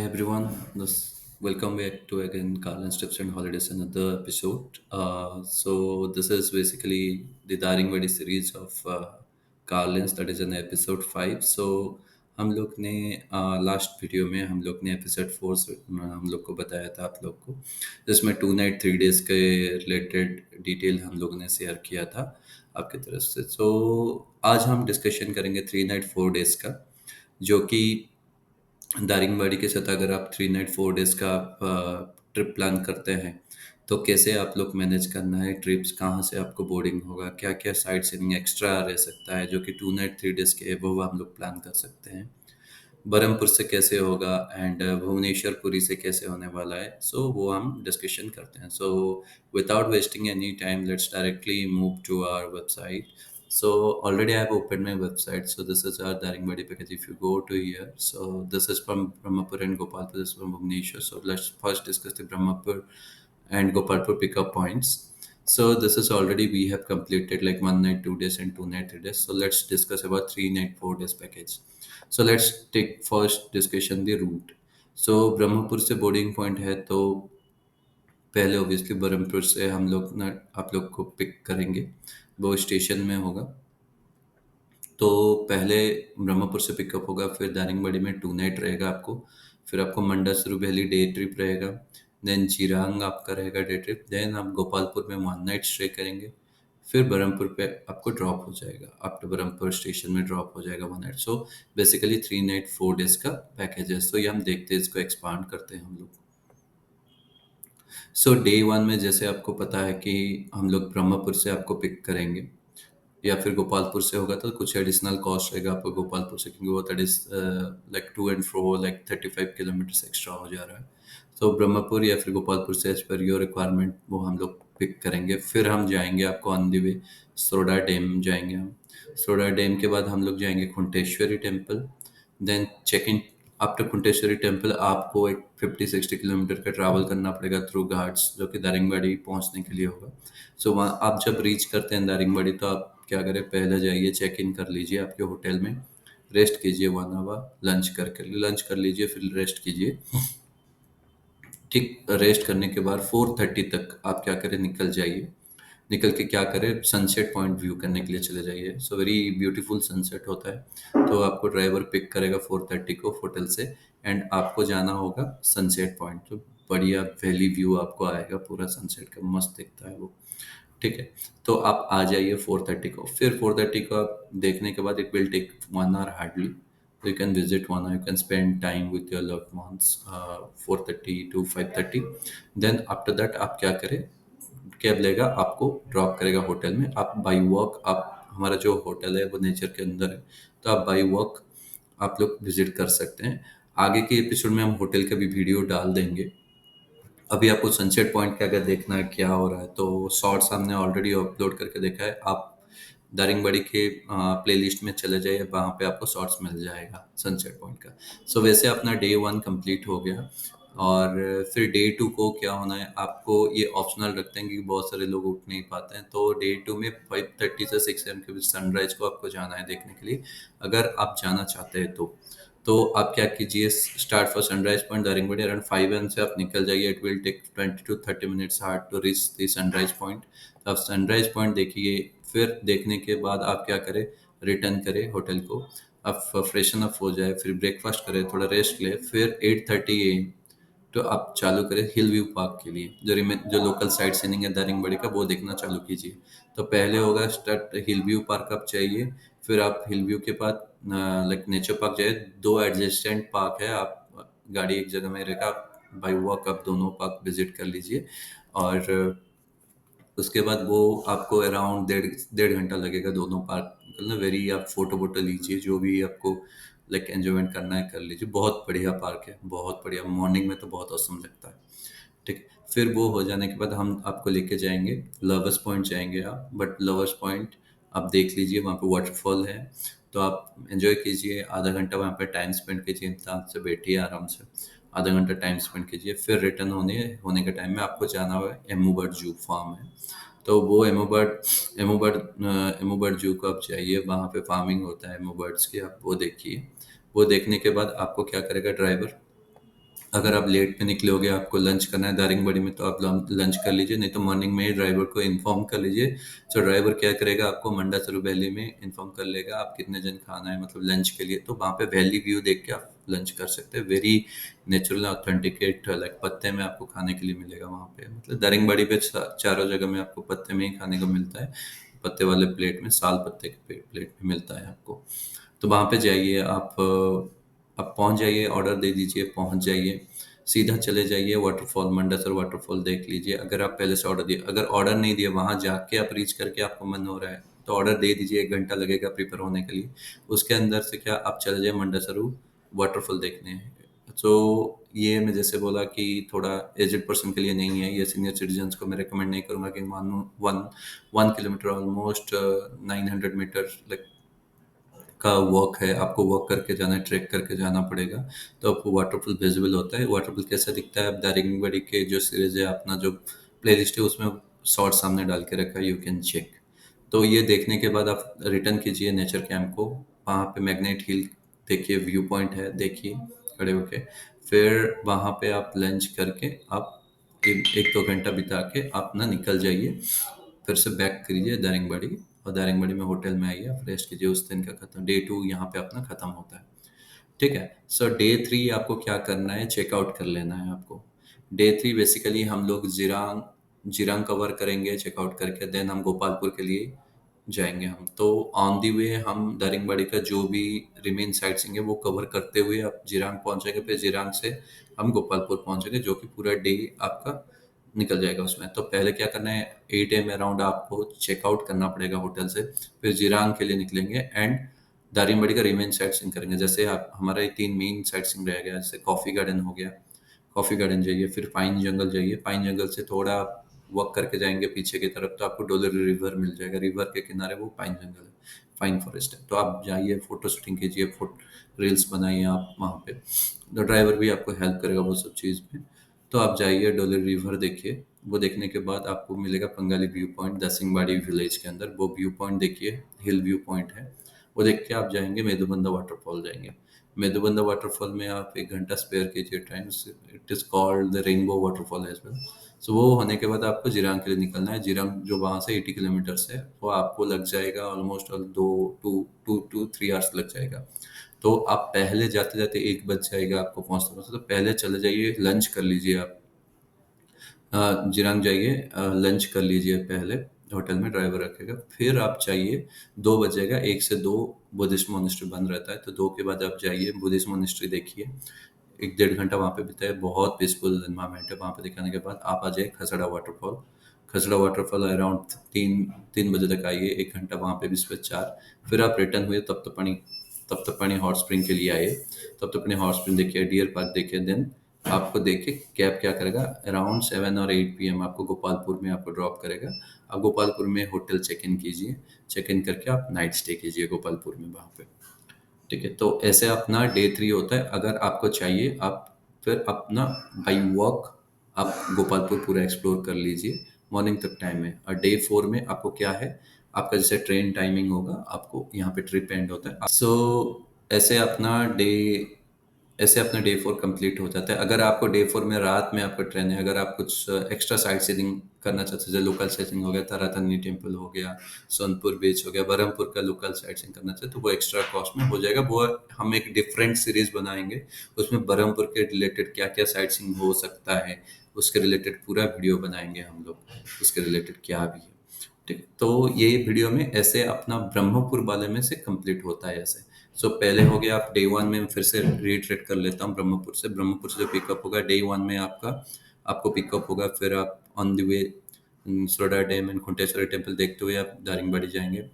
everyone. Welcome back to again Carlin's Tips and Holidays, another episode. This is basically the Daringwadi series of Carlin's, that is an episode 5. हम लोग ने last video में हम लोग ने episode 4 हम लोग को बताया था आप लोग को, जिसमें 2 नाइट 3 डेज के रिलेटेड डिटेल हम लोग ने शेयर किया था आपकी तरफ से। आज हम डिस्कशन करेंगे 3 नाइट 4 डेज का, जो कि दारिंगबाड़ी के साथ अगर आप 3 नाइट 4 डेज का आप ट्रिप प्लान करते हैं तो कैसे आप लोग मैनेज करना है ट्रिप्स, कहाँ से आपको बोर्डिंग होगा, क्या क्या साइट सीइंग एक्स्ट्रा रह सकता है जो कि 2 नाइट 3 डेज के एबव हम लोग प्लान कर सकते हैं, बरहमपुर से कैसे होगा एंड भुवनेश्वर पुरी से कैसे होने वाला है। वो हम डिस्कशन करते हैं। Without wasting any time, let's directly move to our website. So already I have opened my website. So this is our Daringbadi package. If you go to here, so this is from Brahmapur and Gopalpur. This is from Bhubaneswar. So let's first discuss the Brahmapur and Gopalpur pickup points. So this is already we have completed like 1 night 2 days and 2 night 3 days. So let's discuss about 3 night 4 days package. So let's take first discussion the route. So Brahmapur से boarding point है, तो पहले obviously Brahmapur से हम लोग ना आप लोग को पिक करेंगे, वो स्टेशन में होगा। तो पहले ब्रह्मपुर से पिकअप होगा, फिर दारिंगबाड़ी में 2 नाइट रहेगा आपको, फिर आपको मंडसरू वैली डे ट्रिप रहेगा, देन चिरांग आपका रहेगा डे ट्रिप, देन आप गोपालपुर में 1 नाइट स्टे करेंगे, फिर ब्रह्मपुर पे आपको ड्रॉप हो जाएगा, आफ्टर ब्रह्मपुर स्टेशन में ड्रॉप हो जाएगा 1 नाइट। बेसिकली 3 नाइट 4 डेज का पैकेज है। ये हम देखते हैं, इसको एक्सपांड करते हैं हम लोग। डे 1 में जैसे आपको पता है कि हम लोग ब्रह्मपुर से आपको पिक करेंगे या फिर गोपालपुर से होगा तो कुछ एडिशनल कॉस्ट रहेगा आपको गोपालपुर से, क्योंकि वो that is like to and fro like 35 kilometre extra हो जा रहा है। ब्रह्मपुर या फिर गोपालपुर से एज पर योर रिक्वायरमेंट वो हम लोग पिक करेंगे। फिर हम जाएंगे आपको on the way Saroda dam जाएंगे हम। सरोडा डैम के बाद हम लोग जाएंगे Khunteshwari temple, then check in. After Kunteshwari temple आपको एक 50-60 किलोमीटर का ट्रैवल करना पड़ेगा थ्रू घाट्स, जो कि दारिंगबाड़ी पहुंचने के लिए होगा। वहाँ आप जब रीच करते हैं दारिंगबाड़ी तो आप क्या करें, पहले जाइए चेक इन कर लीजिए आपके होटल में, रेस्ट कीजिए 1 आवर, लंच कर लीजिए, फिर रेस्ट कीजिए। ठीक, रेस्ट करने के बाद 4:30 तक आप क्या करें, निकल जाइए। निकल के क्या करें, सनसेट पॉइंट व्यू करने के लिए चले जाइए। वेरी ब्यूटीफुल सनसेट होता है। तो आपको ड्राइवर पिक करेगा 4:30 को होटल से, एंड आपको जाना होगा सनसेट पॉइंट। तो बढ़िया वैली व्यू आपको आएगा, पूरा सनसेट का मस्त दिखता है वो। ठीक है, तो आप आ जाइए 4:30 को। फिर 4:30 को आप देखने के बाद it will take 1 hour hardly. You can visit one, you can spend time with your loved ones, 4:30 to 5:30. Then after that आप क्या करें, कैब लेगा, आपको ड्रॉप करेगा होटल में। आप बाई वॉक, आप हमारा जो होटल है वो नेचर के अंदर है, तो आप बाई वॉक आप लोग विजिट कर सकते हैं। आगे के एपिसोड में हम होटल का भी वीडियो डाल देंगे। अभी आपको सनसेट पॉइंट क्या क्या देखना है, क्या हो रहा है, तो शॉर्ट्स हमने ऑलरेडी अपलोड करके देखा है। आप दारिंगबाड़ी के प्लेलिस्ट में चले जाइए, वहाँ पे आपको शॉर्ट्स मिल जाएगा सनसेट पॉइंट का। वैसे अपना डे 1 कंप्लीट हो गया। और फिर डे 2 को क्या होना है, आपको ये ऑप्शनल रखते हैं क्योंकि बहुत सारे लोग उठ नहीं पाते हैं। तो डे 2 में 5:30 से 6 AM के बीच सनराइज को आपको जाना है देखने के लिए, अगर आप जाना चाहते हैं तो आप क्या कीजिए, start for sunrise point Daringbadi around 5 AM से आप निकल जाइए। It will take 20 to 30 minutes hard to reach the sunrise point. तो आप सनराइज पॉइंट देखिए, फिर देखने के बाद आप क्या करें, रिटर्न करें होटल को, आप फ्रेशन अप हो जाए, फिर ब्रेकफास्ट करें, थोड़ा रेस्ट ले, फिर 8:30 AM तो आप चालू करें हिल व्यू पार्क के लिए। जो लोकल साइट सीइंग है दारिंगबाड़ी का वो देखना चालू कीजिए। तो पहले होगा स्टार्ट हिल व्यू पार्क आप चाहिए, फिर आप हिल व्यू के बाद लाइक नेचर पार्क जाइए। 2 एडजेसेंट पार्क है, आप गाड़ी एक जगह में रहेगा, बाई वॉक आप दोनों पार्क विजिट कर लीजिए। और उसके बाद वो आपको अराउंड डेढ़ डेढ़ घंटा लगेगा दोनों पार्क निकलना। वेरी आप फोटो वोटो लीजिए, जो भी आपको लाइक एंजॉयमेंट करना है कर लीजिए। बहुत बढ़िया पार्क है, बहुत बढ़िया, मॉर्निंग में तो बहुत औसम लगता है। ठीक, फिर वो हो जाने के बाद हम आपको लेके जाएंगे लवर्स पॉइंट जाएंगे आप। बट लवर्स पॉइंट आप देख लीजिए, वहाँ पे वाटरफॉल है, तो आप एंजॉय कीजिए। आधा घंटा वहाँ पे टाइम स्पेंड कीजिए, इंसान से बैठिए आराम से, आधा घंटा टाइम स्पेंड कीजिए। फिर रिटर्न होने के टाइम में आपको जाना हुआ एमू बर्ड जू फार्म है। तो वो एमू बर्ड जू को आप जाइए, वहाँ पे फार्मिंग होता है एमू बर्ड्स की, आप वो देखिए। वो देखने के बाद आपको क्या करेगा ड्राइवर, अगर आप लेट में निकले होगे, आपको लंच करना है दारिंगबाड़ी में, तो आप लंच कर लीजिए, नहीं तो मॉर्निंग में ही ड्राइवर को इन्फॉर्म कर लीजिए। तो ड्राइवर क्या करेगा, आपको मंडासरू वैली में इन्फॉर्म कर लेगा आप कितने जन खाना है मतलब लंच के लिए। तो वहाँ पे वैली व्यू देख के आप लंच कर सकते हैं। वेरी नेचुरल ऑथेंटिकेट, लाइक पत्ते में आपको खाने के लिए मिलेगा वहाँ पे। मतलब दारिंगबाड़ी पे चारों जगह में आपको पत्ते में ही खाने को मिलता है। पत्ते वाले प्लेट में, साल पत्ते के प्लेट में मिलता है आपको। तो वहाँ पे जाइए आप पहुँच जाइए, ऑर्डर दे दीजिए, पहुँच जाइए, सीधा चले जाइए वाटरफॉल, मंडसर वाटरफॉल देख लीजिए। अगर आप पहले से ऑर्डर दिए, अगर ऑर्डर नहीं दिए, वहाँ जाके आप रीच करके आपको मन हो रहा है तो ऑर्डर दे दीजिए, 1 घंटा लगेगा प्रिपेयर होने के लिए। उसके अंदर से क्या आप चले जाए मंडसरू वाटरफॉल देखने। तो ये मैं जैसे बोला कि थोड़ा एजेड पर्सन के लिए नहीं है, ये सीनियर सिटीजन्स को मैं रिकमेंड नहीं करूँगा कि मानो 1 किलोमीटर ऑलमोस्ट 900 मीटर लाइक का वॉक है, आपको वॉक करके जाना है, ट्रैक करके जाना पड़ेगा। तो आपको वाटरफॉल विजिबल होता है। वाटरफॉल कैसा दिखता है, आप दारिंगबाड़ी के जो सीरीज है, अपना जो प्लेलिस्ट है उसमें शॉर्ट सामने डाल के रखा है, यू कैन चेक। तो ये देखने के बाद आप रिटर्न कीजिए नेचर कैंप को। वहाँ पे मैग्नेट हिल देखिए, व्यू पॉइंट है, देखिए खड़े होके। फिर वहाँ पे आप लंच करके आप 1-2 घंटा बिता के आप ना निकल जाइए, फिर से बैक करिए दारिंगबाड़ी। और दारिंगबाड़ी में होटल में आइए, आप रेस्ट कीजिए, उस दिन का खत्म, डे 2 यहाँ पे अपना खत्म होता है। ठीक है। सो डे 3 आपको क्या करना है, चेकआउट कर लेना है आपको। डे 3 बेसिकली हम लोग जिरांग जिरांग कवर करेंगे चेकआउट करके, देन हम गोपालपुर के लिए जाएंगे हम। तो ऑन दी वे हम दारिंगबाड़ी का जो भी रिमेन साइट सीइंग है वो कवर करते हुए आप जिरांग पहुंचेंगे, फिर जिरांग से हम गोपालपुर पहुंचेंगे, जो कि पूरा डे आपका निकल जाएगा उसमें। तो पहले क्या करना है, 8 AM अराउंड आपको चेकआउट करना पड़ेगा होटल से। फिर जिरांग के लिए निकलेंगे एंड दारिंगबाड़ी का रिमेन साइट सीइंग करेंगे। जैसे आप हमारा ये 3 मेन साइट सीइंग रह गया, जैसे कॉफ़ी गार्डन हो गया, कॉफ़ी गार्डन जाइए, फिर पाइन जंगल जाइए, पाइन जंगल से थोड़ा वॉक करके जाएंगे पीछे की तरफ तो आपको डोलर रिवर मिल जाएगा। रिवर के किनारे वो पाइन जंगल है, पाइन फॉरेस्ट है। तो आप जाइए, फोटो शूटिंग कीजिए, रील्स बनाइए आप वहाँ पे। तो ड्राइवर भी आपको हेल्प करेगा वो सब चीज़ में। तो आप जाइए, डोलर रिवर देखिए। वो देखने के बाद आपको मिलेगा पंगाली व्यू पॉइंट दसिंगबाड़ी विलेज के अंदर, वो व्यू पॉइंट देखिए, हिल व्यू पॉइंट है। वो देख के आप जाएंगे मेदुबंदा वाटरफॉल जाएंगे। मेदुबंदा वाटरफॉल में आप 1 घंटा स्पेयर कीजिए time. It is called the rainbow waterfall as well. So वो होने के बाद आपको जिरांग के लिए निकलना है। जिरांग जो वहाँ से 80 किलोमीटर्स है, वो आपको लग जाएगा ऑलमोस्ट दो टू 3 आवर्स लग जाएगा। तो आप पहले जाते जाते 1 बज जाएगा आपको पहुँचते पहुँचते, तो पहले चले जाइए, लंच कर लीजिए आप। जिरांग जाइए, लंच कर लीजिए पहले, होटल में ड्राइवर रखेगा। फिर आप चाहिए, 2 बजेगा, 1 से 2 बुद्धिस्ट मोनेस्ट्री बंद रहता है, तो 2 के बाद आप जाइए बुद्धिस्ट मोनेस्ट्री देखिए। 1-1.5 घंटा वहाँ पे बिताए, बहुत पीसफुल एनवायरनमेंट है वहाँ पे। दिखाने के बाद आप आ जाइए खसड़ा वाटरफॉल। खसड़ा वाटरफॉल अराउंड 3 बजे तक आइए, 1 घंटा वहाँ पे भी स्विच 4। फिर आप रिटर्न हुए तप्तपानी हॉट स्प्रिंग के लिए आए। तप्तपानी हॉट स्प्रिंग देखिए, डियर पार्क देखिए। देन आपको देखिए कैब क्या करेगा, अराउंड 7 और 8 PM आपको गोपालपुर में आपको ड्रॉप करेगा। आप गोपालपुर में होटल चेक इन कीजिए, चेक इन करके आप नाइट स्टे कीजिए गोपालपुर में वहाँ पे। ठीक है। तो ऐसे अपना डे 3 होता है। अगर आपको चाहिए, आप फिर अपना बाई वॉक आप गोपालपुर पूरा एक्सप्लोर कर लीजिए, मॉर्निंग तक टाइम है। और डे 4 में आपको क्या है, आपका जैसे ट्रेन टाइमिंग होगा, आपको यहाँ पे ट्रिप एंड होता है। सो ऐसे अपना डे 4 कंप्लीट हो जाता है। अगर आपको डे 4 में रात में आपका ट्रेन है, अगर आप कुछ एक्स्ट्रा साइट सीइंग करना चाहते हैं, जैसे लोकल साइट सीइंग हो गया, तारातारनी टेम्पल हो गया, सोनपुर बीच हो गया, बरहमपुर का लोकल साइट सीइंग करना चाहते हैं, तो वो एक्स्ट्रा कॉस्ट में हो जाएगा। वो हम एक डिफरेंट सीरीज बनाएंगे, उसमें बरहमपुर के रिलेटेड क्या क्या साइट सीइंग हो सकता है, उसके रिलेटेड पूरा वीडियो बनाएंगे हम लोग, उसके रिलेटेड क्या भी है। ठीक है। तो ये वीडियो में ऐसे अपना ब्रह्मपुर वाले में से कंप्लीट होता है ऐसे। सो पहले हो गया, आप डे 1 में फिर से रिट्रेट कर लेता हूँ ब्रह्मपुर से जो पिकअप होगा डे 1 में आपको पिकअप होगा। फिर आप on the way Soda dam and Khunteshwari temple देखते हुए आप दारिंगबाड़ी जाएंगे,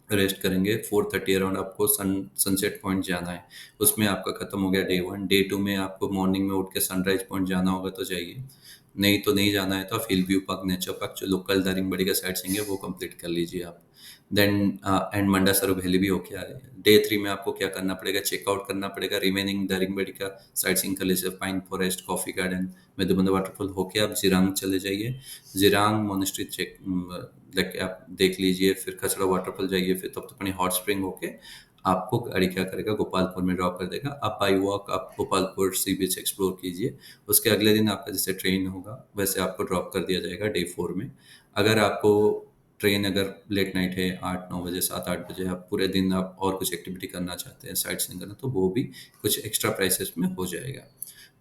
रेस्ट करेंगे। 4:30 अराउंड आपको सनसेट पॉइंट जाना है, उसमें आपका खत्म हो गया डे 1। डे 2 में आपको मॉर्निंग में उठ के सनराइज पॉइंट जाना होगा तो जाइए, नहीं तो नहीं जाना है तो आप हिल व्यू पार्क, नेचर पार्क, जो लोकल दारिंगबाड़ी का साइट सीइंग है वो कंप्लीट कर लीजिए आप। देन एंड मंडा सरो वैली भी होके आए। डे 3 में आपको क्या करना पड़ेगा, चेकआउट करना पड़ेगा रिमेनिंग दारिंगबाड़ी का साइट सीइंग कर लीजिए, pine forest, coffee garden, Medubanda waterfall होके आप जिरांग चले जाइए। जिरांग मोनेस्ट्री चेक लाइक आप देख लीजिए, फिर खसड़ा वाटरफॉल जाइए, फिर तप्तपानी हॉट स्प्रिंग होके आपको गाड़ी क्या करेगा, गोपालपुर में ड्रॉप कर देगा। आप बाई वॉक आप गोपालपुर सी बीच एक्सप्लोर कीजिए। उसके अगले दिन आपका जैसे ट्रेन होगा वैसे आपको ड्रॉप कर दिया जाएगा डे 4 में। अगर आपको ट्रेन अगर लेट नाइट है 8-9 बजे 7-8 बजे, आप पूरे दिन आप और कुछ एक्टिविटी करना चाहते हैं, साइट सीइंग करना, तो वो भी कुछ एक्स्ट्रा प्राइसेस में हो जाएगा।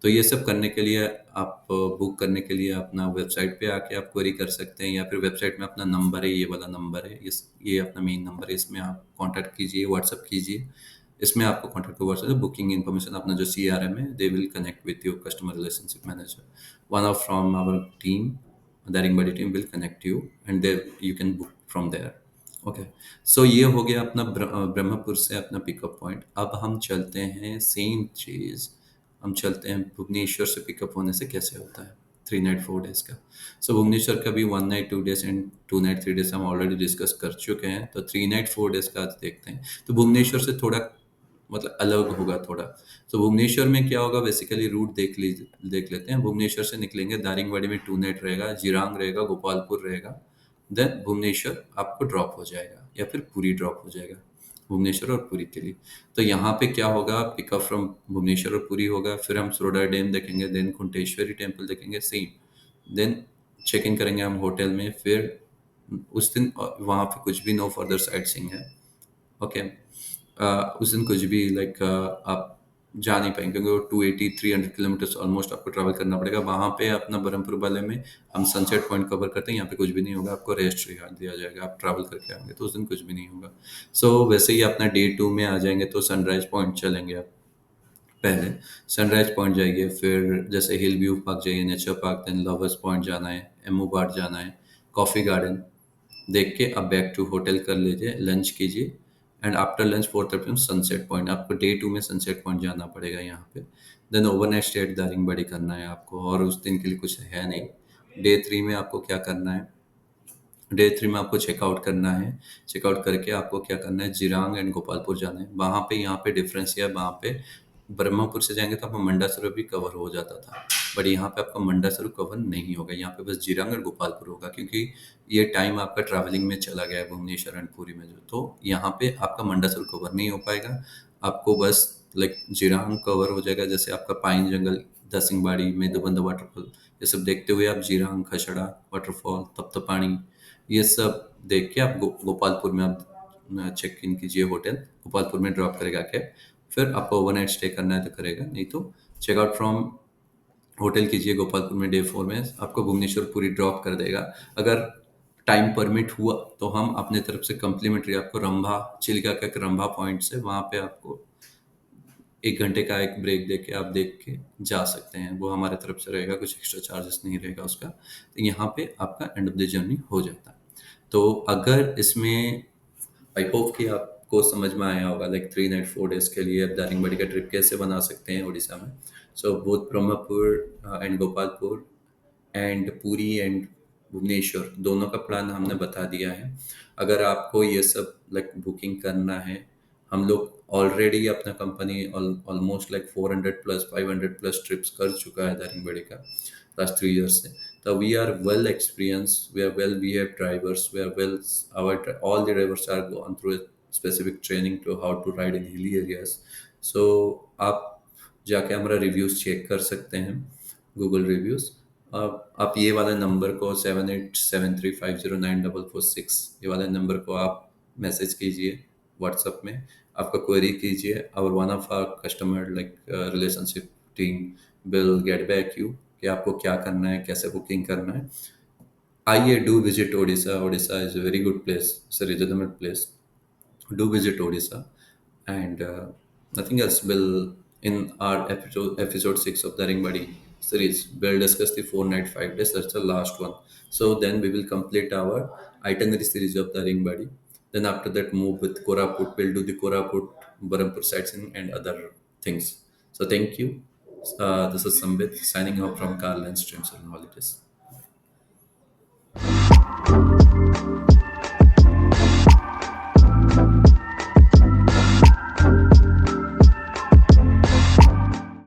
तो ये सब करने के लिए आप बुक करने के लिए अपना वेबसाइट पे आके आप क्वेरी कर सकते हैं, या फिर वेबसाइट में अपना नंबर है, ये वाला नंबर है, ये अपना मेन नंबर है, इसमें आप कांटेक्ट कीजिए, व्हाट्सअप कीजिए। इसमें आपको कांटेक्ट व्हाट्सएप बुकिंग इन्फॉर्मेशन अपना जो सीआरएम है, they will connect with your customer relationship manager. One of from our team, Daringbadi team will connect you and there you can book from there. Okay, so ये हो गया अपना ब्रह्मपुर से अपना pickup point. अब हम चलते हैं सेम चीज़, हम चलते हैं भुवनेश्वर से पिकअप होने से कैसे होता है 3 नाइट 4 डेज का। सो भुवनेश्वर का भी 1 night 2 days and 2 night 3 days हम ऑलरेडी डिस्कस कर चुके हैं, तो 3 नाइट 4 डेज का आज देखते हैं। तो भुवनेश्वर से थोड़ा मतलब अलग होगा थोड़ा। तो भुवनेश्वर में क्या होगा, बेसिकली रूट देख लेते हैं। भुवनेश्वर से निकलेंगे, दारिंगबाड़ी में 2 नाइट रहेगा, जिरांग रहेगा, गोपालपुर रहेगा, देन भुवनेश्वर आपको ड्रॉप हो जाएगा या फिर पूरी ड्रॉप हो जाएगा, भुवनेश्वर और पुरी के लिए। तो यहाँ पे क्या होगा, पिकअप फ्रॉम भुवनेश्वर और पुरी होगा, फिर हम सरोड़ा डैम देखेंगे, देन कुंटेश्वरी टेम्पल देखेंगे सेम, देन चेक इन करेंगे हम होटल में। फिर उस दिन वहाँ पे कुछ भी नो फर्दर साइट सीइंग है। ओके, उस दिन कुछ भी लाइक आप जा नहीं पाएंगे, क्योंकि वो 280-300 किलोमीटर्स ऑलमोस्ट आपको ट्रैवल करना पड़ेगा। वहाँ पे अपना बरहमपुर वाले में हम सनसेट पॉइंट कवर करते हैं, यहाँ पे कुछ भी नहीं होगा, आपको रेस्ट दिया जाएगा, आप ट्रैवल करके आएंगे तो उस दिन कुछ भी नहीं होगा। सो वैसे ही अपना डे 2 में आ जाएंगे तो सनराइज पॉइंट चलेंगे आप। पहले सनराइज पॉइंट जाइए, फिर जैसे हिल व्यू पार्क जाइए, nature park, then lovers point जाना है, एमओ बार जाना है, कॉफ़ी गार्डन देख के अब बैक टू होटल कर लीजिए, लंच कीजिए, and after lunch 4:30 sunset point. आपको डे 2 में सनसेट पॉइंट जाना पड़ेगा यहाँ पे। Then overnight stay at Daringbadi करना है आपको, और उस दिन के लिए कुछ है नहीं। डे 3 में आपको क्या करना है, डे 3 में आपको चेकआउट करना है। चेकआउट करके आपको क्या करना है, जिरांग एंड गोपालपुर जाना है। वहाँ पे यहाँ पे डिफरेंस है, वहाँ पे ब्रह्मपुर से जाएंगे तो आपका मंडासुर भी कवर हो जाता था, बट यहाँ पे आपका मंडासुर कवर नहीं होगा, यहाँ पे बस जिरांग और गोपालपुर होगा, क्योंकि ये टाइम आपका ट्रैवलिंग में चला गया है भुवनेश्वर एंड पुरी में जो। तो यहाँ पे आपका मंडासुर कवर नहीं हो पाएगा, आपको बस लाइक जिरांग कवर हो जाएगा। जैसे आपका पाइन जंगल, दसिंगबाड़ी में दुबंदा वाटरफॉल, ये सब देखते हुए आप जिरांग, खसड़ा वाटरफॉल, तप्तपानी, ये सब देख के आप गोपालपुर में आप चेक इन कीजिए होटल, गोपालपुर में ड्रॉप करेगा कैब। फिर आपको ओवरनाइट स्टे करना है तो करेगा, नहीं तो चेकआउट फ्रॉम होटल कीजिए गोपालपुर में। डे 4 में आपको भुवनेश्वर पूरी ड्रॉप कर देगा। अगर टाइम परमिट हुआ तो हम अपने तरफ से कम्प्लीमेंट्री आपको रंभा, चिलिका का एक रंभा पॉइंट से वहाँ पे आपको 1 घंटे का एक ब्रेक दे के आप देख के जा सकते हैं, वो हमारे तरफ से रहेगा, कुछ एक्स्ट्रा चार्जेस नहीं रहेगा उसका। तो यहाँ पे आपका एंड ऑफ द जर्नी हो जाता है। तो अगर इसमें आई होप कि आपको समझ में आया होगा, लाइक 3 नाइट 4 डेज के लिए आप दारिंगबाड़ी का ट्रिप कैसे बना सकते हैं उड़ीसा में। So both Brahmapur and Gopalpur and Puri and Bhubaneswar, दोनों का प्लान हमने बता दिया है। अगर आपको ये सब लाइक बुकिंग करना है, हम लोग ऑलरेडी अपना company almost like 400 plus 500 plus trips कर चुका है दारिंगबाड़ी का लास्ट 3 years से। So we are well experienced, we are well behaved drivers, we are well, all the drivers are gone through a specific training to how to ride in hilly areas. So आप जाके हमारा reviews check कर सकते हैं, Google reviews. आप ये वाले number को 7873509446, ये वाले नंबर को आप मैसेज कीजिए व्हाट्सएप में, आपका क्वेरी कीजिए, और one of our customer like relationship team will get back you कि आपको क्या करना है, कैसे बुकिंग करना है। आइए, do visit Odisha, Odisha is a very good place, it's a reasonable place, do visit Odisha. And nothing else. Will in our episode 6 of the Daringbadi series, we'll discuss the 4 night 5 days. That's the last one. So then we will complete our itinerary series of the Daringbadi. Then after that, move with Koraput. We'll do the Koraput, Barampur sightseeing and other things. So thank you. This is Sambit signing off from Carl and Streams and Holidays.